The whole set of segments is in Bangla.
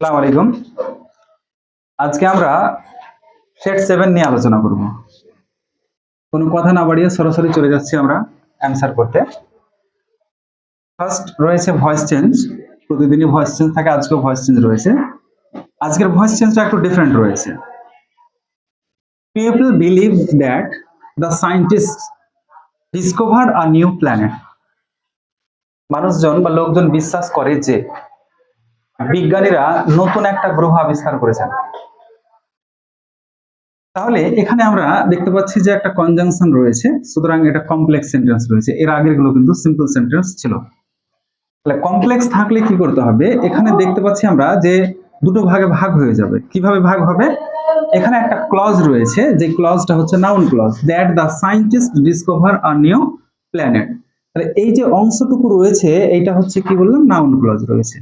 আসসালামু আলাইকুম। আজকে আমরা সেট 7 নিয়ে আলোচনা করব। কোনো কথা না বাড়িয়ে সরাসরি চলে যাচ্ছি আমরা অ্যানসার করতে। ফার্স্ট রয়েছে ভয়েস চেঞ্জ। প্রতিদিনই ভয়েস চেঞ্জ থাকে, আজকেও ভয়েস চেঞ্জ রয়েছে। আজকের ভয়েস চেঞ্জটা একটু ডিফারেন্ট রয়েছে। People believe that the scientists discovered a new planet. মানুষজন বা লোকজন বিশ্বাস করে যে বিজ্ঞানীরা নতুন একটা গ্রহ আবিষ্কার করেছেন। তাহলে এখানে আমরা দেখতে পাচ্ছি যে একটা কনজাংশন রয়েছে, সুতরাং এটা কমপ্লেক্স সেন্টেন্স রয়েছে। এর আগের গুলো কিন্তু সিম্পল সেন্টেন্স ছিল। তাহলে কমপ্লেক্স থাকলে কি করতে হবে? এখানে দেখতে পাচ্ছি আমরা যে দুটো ভাগে ভাগ হয়ে যাবে। কিভাবে ভাগ হবে? এখানে একটা ক্লজ রয়েছে, যে ক্লজটা হচ্ছে noun clause, that the scientist discover a new planet. তাহলে এই যে অংশটুকু রয়েছে এইটা হচ্ছে কি বললাম, নাউন ক্লজ রয়েছে।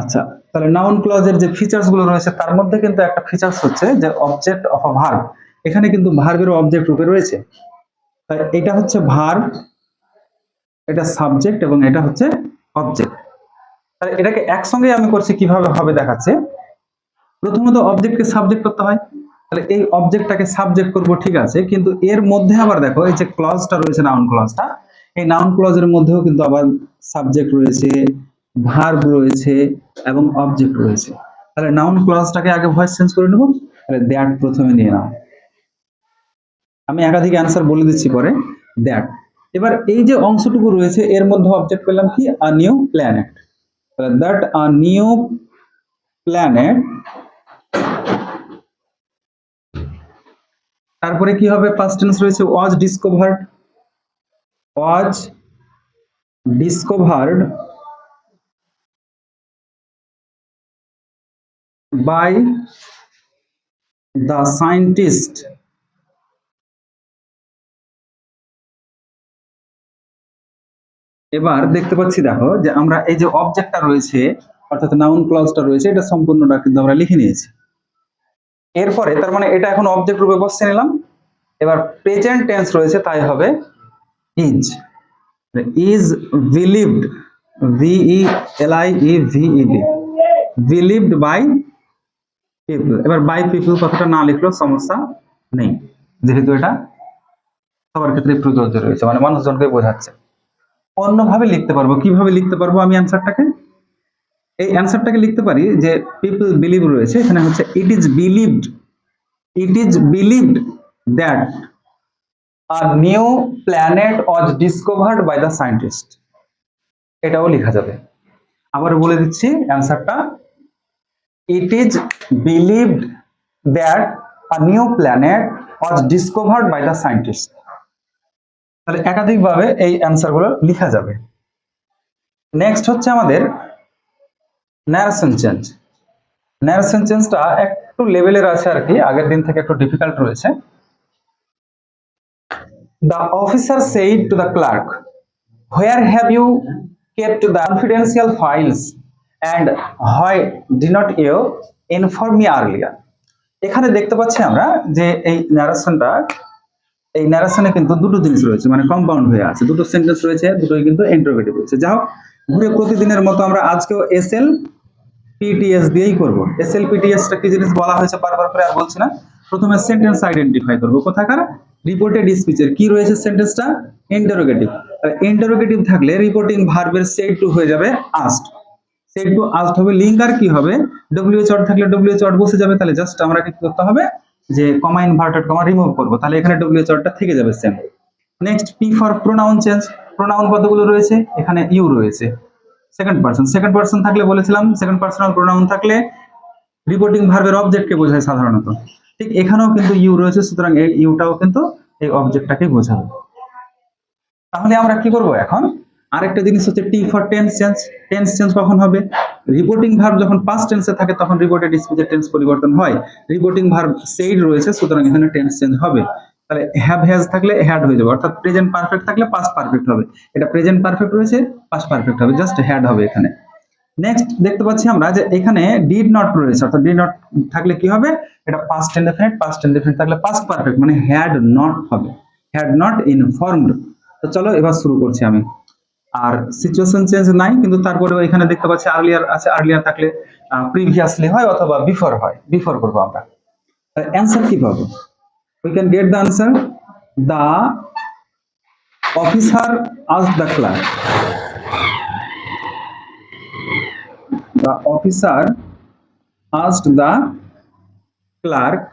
আচ্ছা, তাহলে নাউন ক্লজের যে ফিচার্স গুলো রয়েছে তার মধ্যে কিন্তু একটা ফিচার্স হচ্ছে যে অবজেক্ট অফ আ ভার্ব। এখানে কিন্তু ভার্বের অবজেক্ট রূপে রয়েছে। তাই এটা হচ্ছে ভার্ব, এটা সাবজেক্ট এবং এটা হচ্ছে অবজেক্ট। তাহলে এটাকে একসঙ্গে আমি করছি, কিভাবে হবে দেখাচ্ছে। প্রথমত অবজেক্টকে সাবজেক্ট করতে হয়। তাহলে এই অবজেক্টটাকে সাবজেক্ট করব, ঠিক আছে, কিন্তু এর মধ্যে আবার দেখো এই যে ক্লজটা রয়েছে, নাউন ক্লজটা, এই নাউন ক্লজের মধ্যেও কিন্তু আবার সাবজেক্ট রয়েছে, ভার্ব রয়েছে এবং অবজেক্ট রয়েছে। তাহলে নাউন ক্লজটাকে আগে ভয়েস চেঞ্জ করে নেব। তাহলে দ্যাট প্রথমে নিয়ে নাও। আমি একাধিক অ্যান্সার বলে দিচ্ছি পরে। দ্যাট। এবার এই যে অংশটুকু রয়েছে এর মধ্যে অবজেক্ট পেলাম কি, আ নিউ প্ল্যানেট। তাহলে দ্যাট আ নিউ প্ল্যানেট। তারপরে কি হবে? পাস্ট টেন্স রয়েছে, was discovered. Was discovered by the scientist. এবার দেখতে পাচ্ছি দেখো যে আমরা এই যে অবজেক্টটা রয়েছে অর্থাৎ নাউন ক্লজটা রয়েছে, এটা সম্পূর্ণটা কিন্তু আমরা লিখে নিয়েছি। এরপরে তার মানে এটা এখন অবজেক্ট রূপে বসছে নিলাম। এবার প্রেজেন্ট টেন্স রয়েছে, তাই হবে is. Is believed, VELIEVED, believed by people. এবার বাই পিপল কথাটা না লিখলেও সমস্যা নেই, যেহেতু এটা সবার ক্ষেত্রে প্রযোজ্য রয়েছে, মানে মানুষজনকে বোঝাচ্ছে। অন্যভাবে লিখতে পারবো। কিভাবে লিখতে পারবো আমি অ্যান্সারটাকে? এই অ্যান্সারটাকে লিখতে পারি যে পিপল বিলিভ রয়েছে, এখানে হচ্ছে it is believed that a new planet was discovered by the scientist. এটাও লেখা যাবে। আবার বলে দিচ্ছি অ্যান্সারটা, it is believed that a new planet was discovered by the scientist. তাহলে একাধিকভাবে এই অ্যান্সারগুলো লেখা যাবে। নেক্সট হচ্ছে আমাদের ন্যারেশন চেঞ্জ। ন্যারেশন চেঞ্জটা একটু লেভেলের আছে আর কি, আগের দিন থেকে একটু ডিফিকাল্ট রয়েছে। The officer said to the clerk, "Where have you kept the confidential files and why did not you inform me earlier?" এখানে দেখতে পাচ্ছি আমরা যে এই ন্যারেশনে কিন্তু দুটো জিনিস রয়েছে, মানে কম্পাউন্ড হয়ে আছে, দুটো সেন্টেন্স রয়েছে, দুটোই কিন্তু ইন্টারোগেটিভ রয়েছে। যাই হোক, ঘুরে প্রতিদিনের মতো আমরা আজকেও SLPTS দিয়েই করব। SLPTSটা কি জিনিস বলা হয়েছে বারবার করে আর বলছি না। প্রথমে সেন্টেন্স আইডেন্টিফাই করব, কোথাকার? রিপোর্টেড স্পিচের। কি রয়েছে সেন্টেন্সটা? ইন্টারোগেটিভ। ইন্টারোগেটিভ থাকলে রিপোর্টিং ভার্বের সেড টু হয়ে যাবে আস্কড। সেড টু আস্কড হবে, লিঙ্ক আর কি হবে? WH ওয়ার্ড থাকলে WH ওয়ার্ড বসে যাবে। তাহলে জাস্ট আমরা কি করতে হবে, যে কমা ইনভার্টেড কমা রিমুভ করব, তাহলে এখানে WH ওয়ার্ডটা থেকে যাবে same. Next, P for pronoun change. Pronoun কতগুলো রয়েছে? এখানে ইউ রয়েছে। সেকেন্ড পারসন থাকলে বলেছিলাম, সেকেন্ড পার্সোনাল প্রোনাউন থাকলে রিপোর্টিং ভার্বের অবজেক্টকে বোঝায় সাধারণত। ঠিক এখানেও কিন্তু ইউ রয়েছে, সুতরাং এই ইউটাও কিন্তু এই অবজেক্টটাকে বোঝাবে। তাহলে আমরা কি করব এখন? আরেকটা জিনিস হচ্ছে T for tense change. Tense change কখন হবে? রিপোর্টিং ভার্ব যখন পাস্ট টেন্সে থাকে তখন রিপোর্টেড স্পিচের টেন্স পরিবর্তন হয়। রিপোর্টিং ভার্ব সেইড রয়েছে, সুতরাং এখানে টেন্স চেঞ্জ হবে। তাহলে হ্যাভ হ্যাজ থাকলে হ্যাড হয়ে যাবে, অর্থাৎ প্রেজেন্ট পারফেক্ট থাকলে পাস্ট পারফেক্ট হবে। এটা প্রেজেন্ট পারফেক্ট রয়েছে, পাস্ট পারফেক্ট হবে, জাস্ট হ্যাড হবে এখানে। নেক্সট দেখতে পাচ্ছি আমরা যে এখানে ডিড নট রয়েছে, অর্থাৎ ডিড নট থাকলে কি হবে? এটা পাস্ট ইনডেফিনিট থাকলে পাস্ট পারফেক্ট, মানে হ্যাড নট হবে, হ্যাড নট ইনফর্মড। তো চলো এবার শুরু করছি আমি। আর সিচুয়েশন চেঞ্জ নাই, কিন্তু তারপরেও এখানে দেখতে পাচ্ছি আর্লিয়ার আছে, আর্লিয়ার থাকলে প্রিভিয়াসলি হয় অথবা বিফোর হয়, বিফোর করবো আমরা। অ্যান্সার কি পাবো? We can get the answer, the officer ask the clerk, the officer asked the clerk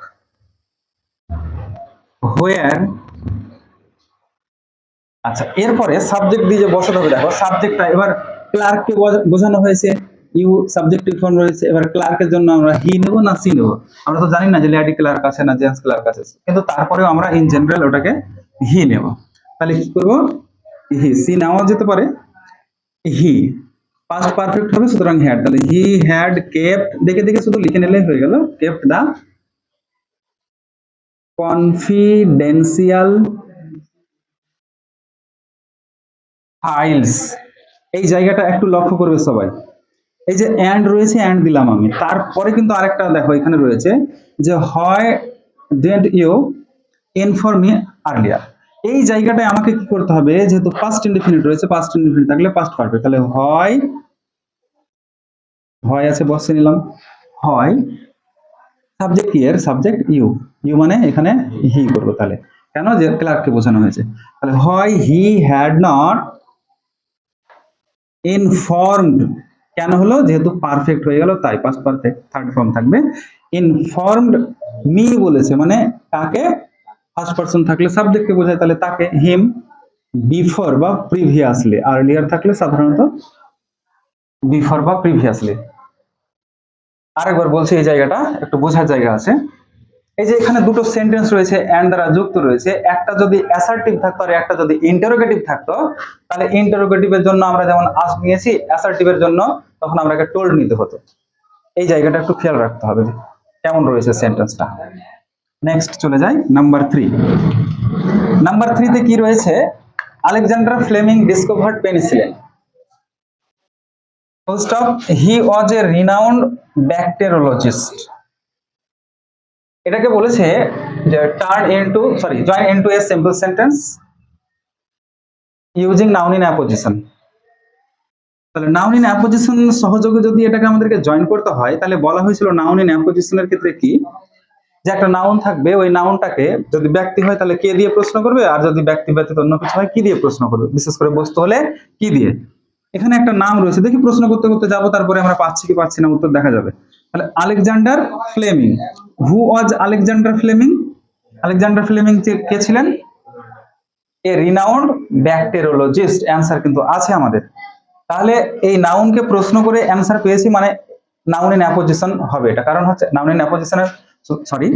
where, আচ্ছা এরপরে সাবজেক্ট দিয়ে যে বসাতে হবে, দেখো সাবজেক্টটা এবার ক্লার্ককে বোঝানো হয়েছে, ইউ সাবজেক্টিভ ফর্ম রয়েছে, এবার ক্লার্কের জন্য আমরা হি নেব না সি নেব? আমরা তো জানি না যে লেডি ক্লার্ক আছে না জেন্টস ক্লার্ক আছে, কিন্তু তারপরেও আমরা ইন জেনারেল ওটাকে হি নেব। তাহলে কি করব? হি, সি নেওয়া যেতে পারে, হি পাস্ট পারফেক্ট হবে, সুতরাং হ্যাড, তাহলে হি হ্যাড কেপ্ট, দেখে দেখে শুধু লিখে নিলেই হয়ে গেল, কেপ্ট দা কনফিডেন্সিয়াল ফাইলস। এই জায়গাটা একটু লক্ষ্য করবে সবাই, এই যে অ্যান্ড রয়েছে, অ্যান্ড দিলাম আমি, তারপরে কিন্তু আরেকটা দেখো এখানে রয়েছে যে হয় didn't you inform me earlier. এই জায়গাটায় আমাকে কি করতে হবে, যেহেতু পাস্ট ইনডিফিনিট রয়েছে, পাস্ট ইনডিফিনিট থাকলে পাস্ট পারফেক্ট, তাহলে হয়, হয় আছে বসে নিলাম, হয় সাবজেক্ট কি এর, সাবজেক্ট ইউ, ইউ মানে এখানে হি করবো, তাহলে কেন, যে ক্লার্ককে বোঝানো হয়েছে, তাহলে হয় হি হ্যাড নট ইনফর্মড, কেন হলো, যেহেতু পারফেক্ট হয়ে গেল তাই পাস্ট পারফেক্ট, থার্ড ফর্ম থাকবে। ইনফর্মড মি বলেছে মানে কাকে, ফার্স্ট পারসন থাকলে সাবজেক্টকে বোঝায়, তাহলে তাকে, হিম। বিফোর বা প্রিভিয়াসলি, আর্লিয়ার থাকলে সাধারণত বিফোর বা প্রিভিয়াসলি। আরেকবার বলছি, এই জায়গাটা একটু বোঝার জায়গা আছে। এই যে এখানে দুটো সেন্টেন্স রয়েছে এন্ড দ্বারা যুক্ত রয়েছে, একটা যদি অ্যাসার্টিভ থাকতো আর একটা যদি ইন্টারোগেটিভ থাকতো, তাহলে ইন্টারোগেটিভের জন্য আমরা যেমন আস্ক নিয়েছি, অ্যাসার্টিভের জন্য তখন আমরাকে টোল্ড নিতে হতো। এই জায়গাটা একটু খেয়াল রাখতে হবে কেমন রয়েছে সেন্টেন্সটা। নেক্সট চলে যাই নাম্বার 3। নাম্বার 3 তে কি রয়েছে, Alexander Fleming discovered penicillin. Full stop. He was a renowned bacteriologist. এটাকে বলেছে যে join into a simple sentence using noun in apposition. তাহলে নাউন ইন অ্যাপোজিশন সহযোগে যদি এটাকে আমাদেরকে জয়েন করতে হয়, তাহলে বলা হয়েছিল নাউন ইন অ্যাপোজিশনের ক্ষেত্রে কি, যে একটা নাউন থাকবে, ওই নাউনটাকে যদি ব্যক্তি হয় তাহলে কে দিয়ে প্রশ্ন করবে, আর যদি ব্যক্তি ব্যতীত অন্য কিছু হয় কি দিয়ে প্রশ্ন করবে, বিশেষ করে বস্তু হলে কি দিয়ে। এখানে একটা নাম রয়েছে, দেখি প্রশ্ন করতে করতে যাবো, তারপরে আমরা পাচ্ছি কি পাচ্ছি না উত্তর দেখা যাবে। তাহলে Alexander Fleming, who was Alexander Fleming? Alexander Fleming কে ছিলেন? এ রিনাউন্ড ব্যাকটেরিওলজিস্ট। অ্যান্সার কিন্তু আছে আমাদের। তাহলে এই নাউনকে প্রশ্ন করে অ্যান্সার পেয়েছি, মানে নাউন ইন অ্যাপোজিশন হবে এটা, কারণ হচ্ছে নাউন ইন অ্যাপোজিশনের, সরি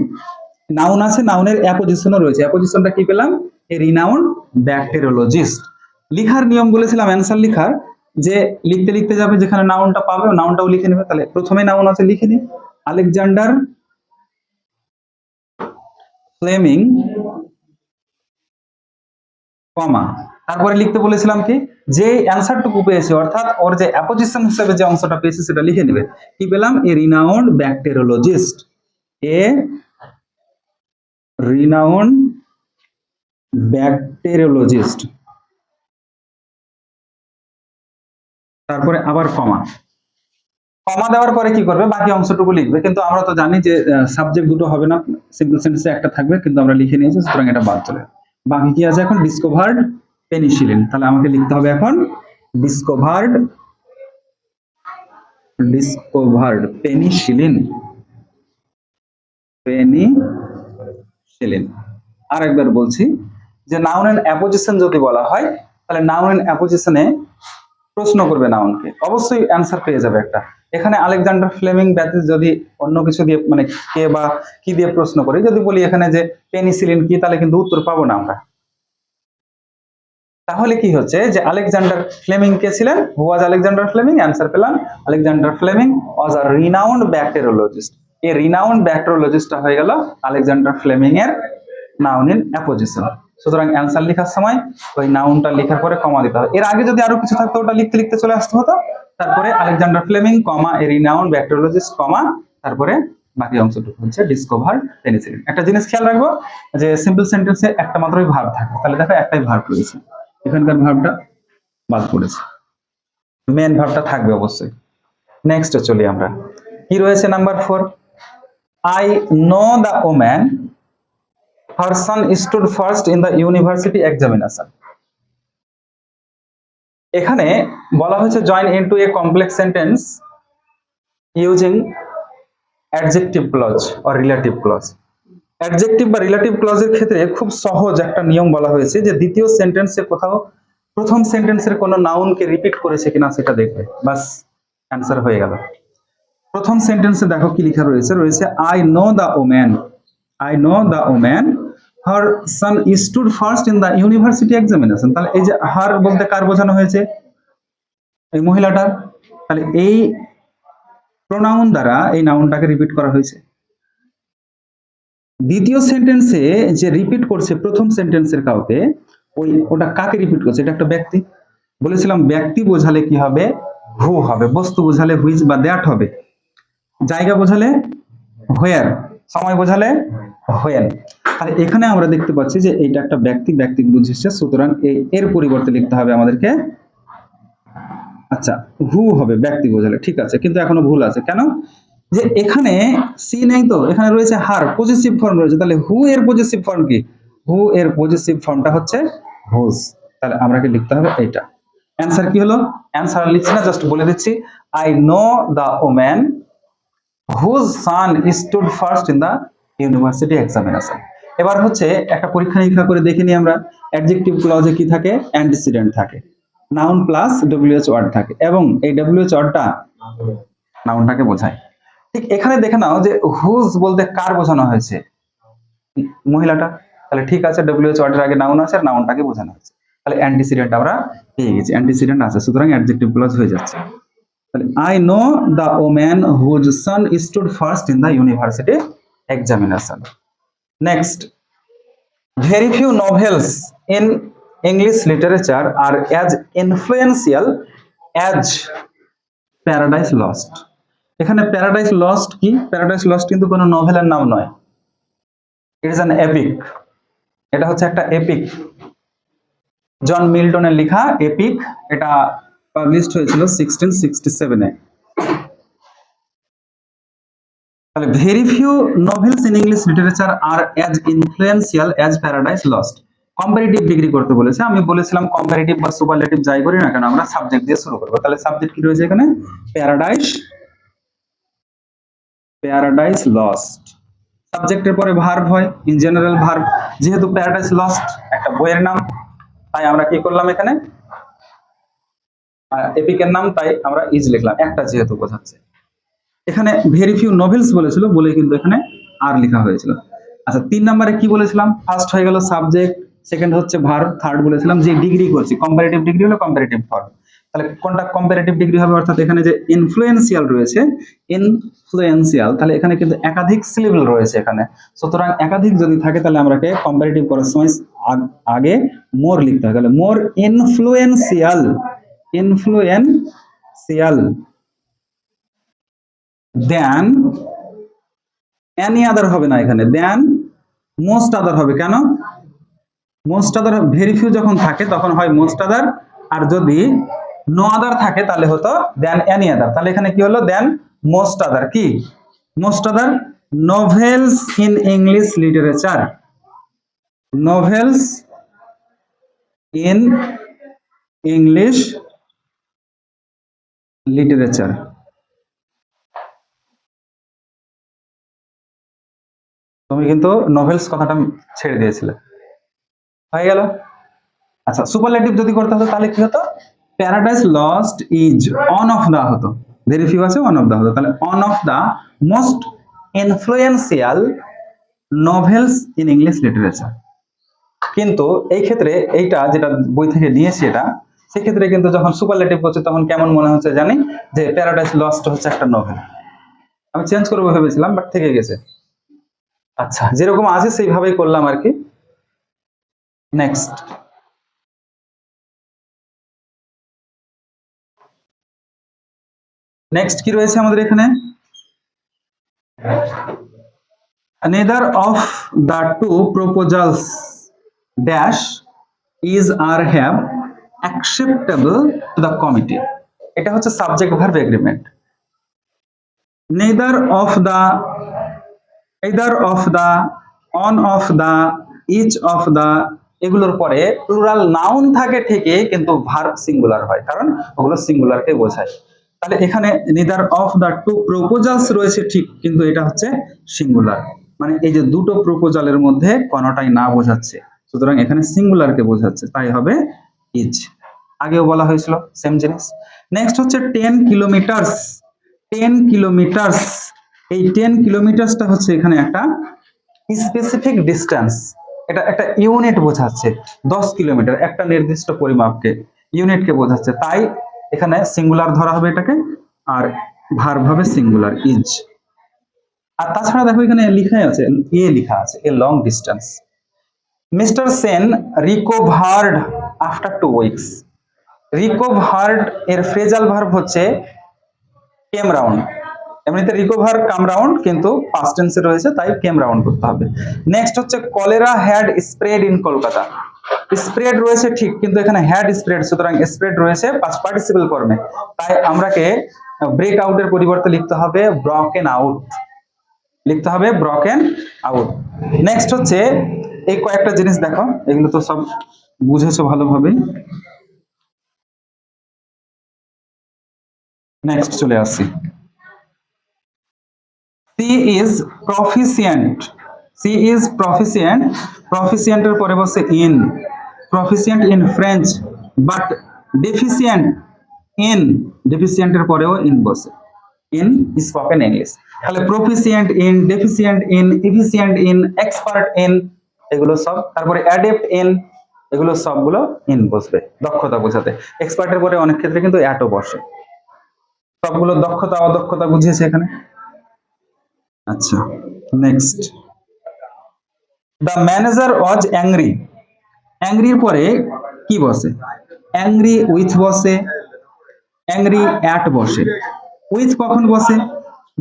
নাউন আছে, নাউনের অ্যাপোজিশনও রয়েছে, অ্যাপোজিশনটা কি পেলাম, এ রিনাউন্ড ব্যাকটেরিওলজিস্ট। লিখার নিয়ম বলেছিলাম অ্যান্সার লিখার, যে লিখতে লিখতে যাবে, যেখানে নাউনটা পাবে নাউনটাও লিখে নেবে। তাহলে প্রথমে নাউন আছে, লিখে নিই আলেকজান্ডার ফ্লেমিং, কমা, তারপরে লিখতে বলেছিলাম কি, যে অ্যান্সারটুকু পেয়েছে অর্থাৎ ওর যে অ্যাপোজিশন হিসেবে যে অংশটা পেয়েছে সেটা লিখে নেবে। কি পেলাম, এ রিনাউন্ড ব্যাকটেরিওলজিস্ট, এ রিনাউন্ড ব্যাকটেরিওলজিস্ট, তারপরে আবার কমা, কমা দেওয়ার পরে কি করবে, বাকি অংশটুকু লিখবে। কিন্তু আমরা তো জানি যে সাবজেক্ট দুটো হবে না, সিম্পল সেন্টেন্সে একটা থাকবে, কিন্তু আমরা লিখে নিয়েছি, সুতরাং এটা বাদ চলে। বাকি কি আছে এখন, ডিসকভার্ড পেনিসিলিন। তাহলে আমাকে লিখতে হবে এখন ডিসকভার্ড পেনিসিলিন, পেনিসিলিন। আরেকবার বলছি যে নাউন এন্ড অ্যাপোজিশন যদি বলা হয়, তাহলে নাউন এন্ড অ্যাপোজিশনে প্রশ্ন করবে নাউনকে, অবশ্যই অ্যান্সার পেয়ে যাবে একটা। এখানে আলেকজান্ডার ফ্লেমিং ব্যতীত যদি অন্য কিছু দিয়ে, মানে কে বা কি দিয়ে প্রশ্ন করি, যদি বলি এখানে যে পেনিসিলিন কি, তাহলে কিন্তু উত্তর পাবো না আমরা। তাহলে কি হচ্ছে যে আলেকজান্ডার ফ্লেমিং কে ছিলেন, হু ওয়াজ আলেকজান্ডার ফ্লেমিং, অ্যান্সার পেলাম আলেকজান্ডার ফ্লেমিং ওয়াজ আ রিনাউন্ড ব্যাকটেরিওলজিস্ট। এই রিনাউন্ড ব্যাকটেরিওলজিস্টটা হয়ে গেল আলেকজান্ডার ফ্লেমিং এর নাউন ইন অ্যাপোজিশন। সুতরাং অ্যান্সার লেখার সময় ওই নাউনটা লেখার পরে কমা দিতে হবে। এর আগে যদি আরো কিছু থাকতো ওটা লিখতে লিখতে চলে আসতে হতো, তারপরে Alexander Fleming comma a renowned bacteriologist comma, তারপরে বাকি অংশটুকু হচ্ছে ডিসকভার পেনিসিলিন। একটা জিনিস খেয়াল রাখবো যে সিম্পল সেন্টেন্সে একটা মাত্রই ভার্ব থাকে, তাহলে দেখো একটাই ভার্ব রয়েছে, এখানকার ভার্বটা বাদ পড়েছে, মেন ভার্বটা থাকবে অবশ্যই। নেক্সটে চলি আমরা, কি রয়েছে number 4, I know the woman her son stood first in the university examination. এখানে বলা হয়েছে join into a complex sentence using adjective clause or relative clause. Adjective বা রিলেটিভ ক্লজের ক্ষেত্রে খুব সহজ একটা নিয়ম বলা হয়েছে যে দ্বিতীয় সেন্টেন্সে কোথাও প্রথম সেন্টেন্সের কোনো নাউনকে রিপিট করেছে কিনা সেটা দেখবে, বাস অ্যান্সার হয়ে গেল। প্রথম সেন্টেন্সে দেখো কি লেখা রয়েছে, I know the woman, I know the woman her son stood first in the university examination. তাহলে এই যে হার বলতে কার বোঝানো হয়েছে, এই মহিলাটার। তাহলে এই প্রোনাউন দ্বারা এই নাউনটাকে রিপিট করা হয়েছে। দ্বিতীয় সেন্টেন্সে যে রিপিট করছে প্রথম সেন্টেন্সের কাউকে, ওটা কাকে রিপিট করছে, এটা একটা ব্যক্তি। বলেছিলাম ব্যক্তি বোঝালে কি হবে, হু হবে, বস্তু বোঝালে হুইচ বা দ্যাট হবে, জায়গা বোঝালে হোয়ার, সময় বোঝালে হোয়েন। আর এখানে আমরা দেখতে পাচ্ছি যে এটা একটা ব্যক্তি, ব্যক্তি বুঝিয়েছে, সুতরাং এর পরিবর্তে লিখতে হবে আমাদেরকে, আচ্ছা হু হবে ব্যক্তি বোঝালে, ঠিক আছে, কিন্তু এখনো ভুল আছে। কেন, যে এখানে সি নেই তো, এখানে রয়েছে হার, পজিটিভ ফর্ম রয়েছে। তাহলে হু এর পজিটিভ ফর্ম কি, হু এর পজিটিভ ফর্মটা হচ্ছে হুজ। তাহলে আমাকে লিখতে হবে এইটা। অ্যান্সার কি হলো, অ্যান্সার লিখছি না, জাস্ট বলে দিচ্ছি, I know the woman whose son stood first in the university examination. এবার হচ্ছে একটা পরীক্ষা নিরীক্ষা করে দেখে নিই আমরা, অ্যাডজেক্টিভ ক্লজে কি থাকে, অ্যান্টিসিডেন্ট থাকে, নাউন প্লাস ডব্লিউএইচ ওয়ার্ড থাকে, এবং এই ডব্লিউএইচ ওয়ার্ডটা নাউনটাকে বোঝায়। ঠিক এখানে দেখে নাও যে হুজ বলতে কার বোঝানো হয়েছে, মহিলাটা। তাহলে ঠিক আছে, ডব্লিউএইচ ওয়ার্ডের আগে নাউন আছে আর নাউনটাকে বোঝানো হয়েছে, তাহলে অ্যান্টিসিডেন্ট আমরা পেয়ে গেছি, অ্যান্টিসিডেন্ট আছে, সুতরাং অ্যাডজেক্টিভ ক্লজ হয়ে যাচ্ছে। তাহলে I know the woman whose son stood first in the university examination. Next, very few novels in English literature are as influential as Paradise Lost. এখানে প্যারাডাইস লস্ট কি, প্যারাডাইস লস্ট কিন্তু কোনো নভেলের নাম নয়, ইট ইজ অ্যান এপিক। এটা হচ্ছে একটা এপিক, জন মিল্টনের লেখা এপিক। এটা পাবলিশড হয়েছিল 1667-এ। তাহলে very few novels in English literature are as influential as Paradise Lost. Comparative degree করতে বলেছে, আমি বলেছিলাম কম্পারেটিভ বা সুপারলেটিভ যাই করি না কেন আমরা সাবজেক্ট দিয়ে শুরু করবো। তাহলে সাবজেক্ট কি রয়েছে এখানে, প্যারাডাইস, প্যারাডাইস লস্ট। সাবজেক্টের পরে ভার্ব হয়, ইন জেনারেল ভার্ব, যেহেতু প্যারাডাইস লস্ট একটা বইয়ের নাম, তাই আমরা কি করলাম এখানে এপিকের নাম, তাই আমরা ইজ লিখলাম, একটা যেহেতু বোঝাচ্ছে। এখানে ভেরি ফিউ নভেলস বলেছিল বলে কিন্তু এখানে আর লেখা হয়েছিল। আচ্ছা 3 নম্বরে কি বলেছিলাম, ফার্স্ট হয়ে গেল সাবজেক্ট, সেকেন্ড হচ্ছে ভার্ব, থার্ড বলেছিলাম যে ডিগ্রি করছি, কম্পারেটিভ ডিগ্রি হলো কম্পারেটিভ ফর্ম। তাহলে কোনটা কম্পারেটিভ ডিগ্রি হবে, অর্থাৎ এখানে যে ইনফ্লুয়েন্সিয়াল রয়েছে, ইনফ্লুয়েন্সিয়াল, তাহলে এখানে কিন্তু একাধিক সিলেবল রয়েছে এখানে, সুতরাং একাধিক যদি থাকে তাহলে আমরাকে কম্পারেটিভ করার সময় আগে মোর লিখতে হবে। তাহলে more influential, influential than any other হবে না, এখানে দেন মোস্ট আদার হবে। কেন, মোস্ট আদার, ভেরি ফিউ যখন থাকে তখন হয় মোস্ট আদার, আর যদি নো আদার থাকে তাহলে হতো দেন এনি আদার। তাহলে এখানে কি হলো, দেন মোস্ট আদার, কি most other novels in English literature, novels in English literature. তুমি কিন্তু নোভেলস কথাটা ছেড়ে দিয়েছিলে, হয়ে গেল। আচ্ছা সুপারলেটিভ যদি করতে হতো তাহলে কি হতো, Paradise Lost is one of the হতো, ভেরি ফিউ আছে অন অফ দা হতো, তাহলে one of the most influential novels in English literature. কিন্তু এই ক্ষেত্রে এইটা যেটা বই থেকে নিয়েছি এটা, সেক্ষেত্রে কিন্তু যখন সুপারলেটিভ করছে তখন কেমন মনে হচ্ছে জানি, যে প্যারাডাইস লস্ট হচ্ছে একটা নভেল। আমি চেঞ্জ করবো ভেবেছিলাম বাট থেকে গেছে। আচ্ছা যেরকম আছে সেইভাবেই করলাম আর কি। নেক্সট, নেক্সট কি রয়েছে আমাদের এখানে, neither of the two proposals dash is or have acceptable to the committee. এটা হচ্ছে subject verb agreement. neither of the, either of the, on of the, each of the, এগুলোর পরে প্লুরাল নাউন থাকে ঠিকই, কিন্তু ভার্ব সিঙ্গুলার হয়, কারণ ওগুলো সিঙ্গুলারকে বোঝায়। তাহলে এখানে neither of the two proposals রয়েছে ঠিক, কিন্তু এটা হচ্ছে সিঙ্গুলার, মানে এই যে দুটো প্রপোজালের মধ্যে কোনোটাই না বোঝাচ্ছে, সুতরাং এখানে সিঙ্গুলারকে বোঝাচ্ছে, তাই হবে ইজ। আগেও বলা হয়েছিল সেম জিনিস। নেক্সট হচ্ছে 10 কিলোমিটারস। 10 কিলোমিটারস, এই 10 কিলোমিটারসটা হচ্ছে এখানে একটা স্পেসিফিক ডিস্টেন্স, এটা একটা ইউনিট বোঝাচ্ছে। 10 কিলোমিটার একটা নির্দিষ্ট পরিমাপকে, ইউনিটকে বোঝাচ্ছে, তাই এখানে সিঙ্গুলার ধরা হবে এটাকে, আর ভার্ব হবে সিঙ্গুলার ইজ। আর তাছাড়া দেখো এখানে লেখাই আছে, এ লেখা আছে, a long distance. Mister Sen recovered after 2 weeks. Recovered এর ফ্রেজাল ভার্ব হচ্ছে কেম রাউন্ড। এমনিতে রিকভার কাম রাউন্ড, কিন্তু পাস্ট টেন্সে রয়েছে, তাই কেম রাউন্ড করতে হবে। নেক্সট হচ্ছে cholera had spread in Kolkata. Spread রয়েছে ঠিক, কিন্তু এখানে হ্যাড স্প্রেড, সুতরাং স্প্রেড রয়েছে পাস্ট পার্টিসিপল ফর্মে, তাই আমরাকে ব্রেক আউটের পরিবর্তে লিখতে হবে ব্রকেন আউট, লিখতে হবে ব্রকেন আউট। নেক্সট হচ্ছে এই কয়েকটা জিনিস দেখো, এগুলো তো সব বুঝেছো ভালোভাবেই। নেক্সট চলে আসছি, she is proficient. She is proficient, প্রফিসিয়েন্টের পরে বসে in, proficient in French, but deficient in, ডেফিসিয়েন্টের পরেও ইন বসে, ইন স্পোকেন ইংলিশ। তাহলে proficient in, deficient in, efficient in, expert in, এগুলো সব, তারপরে অ্যাডেপ্ট ইন, এগুলো সবগুলো ইন বসবে দক্ষতা বোঝাতে। এক্সপার্টের পরে অনেক ক্ষেত্রে কিন্তু অ্যাটও বসে। সবগুলো দক্ষতা অদক্ষতা বুঝিয়েছে এখানে। আচ্ছা, next, the manager was angry. অ্যাংরির পরে কি বসে? অ্যাংরি উইথ বসে, অ্যাংরি অ্যাট বসে। উইথ কখন বসে?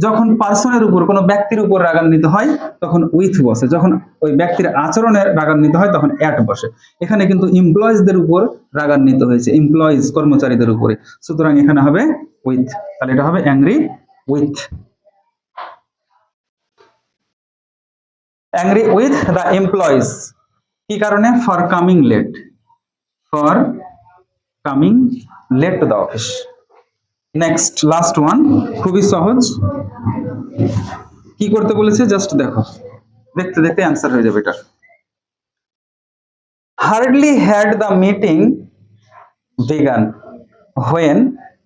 যখন পার্সনের উপর, কোনো ব্যক্তির উপর রাগান্বিত হয় তখন উইথ বসে, যখন ওই ব্যক্তির আচরণে রাগান্বিত হয় তখন অ্যাট বসে। এখানে কিন্তু এমপ্লয়িজদের উপর রাগান্বিত হয়েছে, এমপ্লয়িজ কর্মচারীদের উপরে, সুতরাং এখানে হবে উইথ। তাহলে এটা হবে angry with. Angry with the employees, কি কারণে? For coming late, for coming late to the office. Next last one, খুবই সহজ। কি করতে বলেছে জাস্ট দেখো, দেখতে দেখতে অ্যান্সার হয়ে যাবে এটা। Hardly had the meeting began when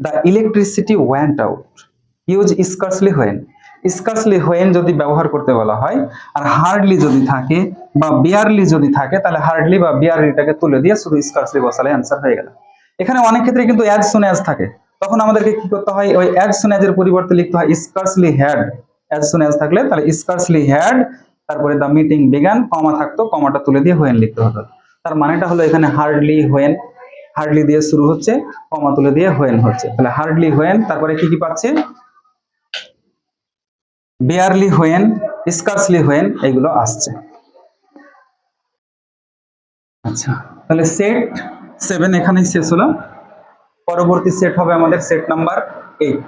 the electricity went out. Use scarcely when. Scarcely when যদি ব্যবহার করতে বলা হয়, আর হার্ডলি যদি থাকে বা বিয়ারলি যদি থাকে, তাহলে হার্ডলি বা বিয়ারলিটাকে তুলে দিয়ে শুধু স্কার্সলি বসালে অ্যান্সার হয়ে গেল। এখানে অনেক ক্ষেত্রে কিন্তু অ্যাজ সুন অ্যাজ থাকে, তখন আমাদেরকে কি করতে হয়? ওই অ্যাজ সুন অ্যাজ এর পরিবর্তে লিখতে হয় scarcely had. As soon as থাকলে তাহলে স্কার্সলি হ্যাড, তারপরে দ্য মিটিং বিগান, কমা থাকতো, কমাটা তুলে দিয়ে হোয়েন লিখতে হতো। তার মানেটা হলো এখানে হার্ডলি হোয়েন, হার্ডলি দিয়ে শুরু হচ্ছে, কমা তুলে দিয়ে হোয়েন হচ্ছে, তাহলে হার্ডলি হোয়েন, তারপরে কি কি পাচ্ছে? বেয়ারলি হোয়েন, স্কার্সলি হোয়েন, এগুলো আসছে। আচ্ছা, তাহলে সেট 7 এখানেই শেষ হলো। পরবর্তী সেট হবে আমাদের সেট নাম্বার 8।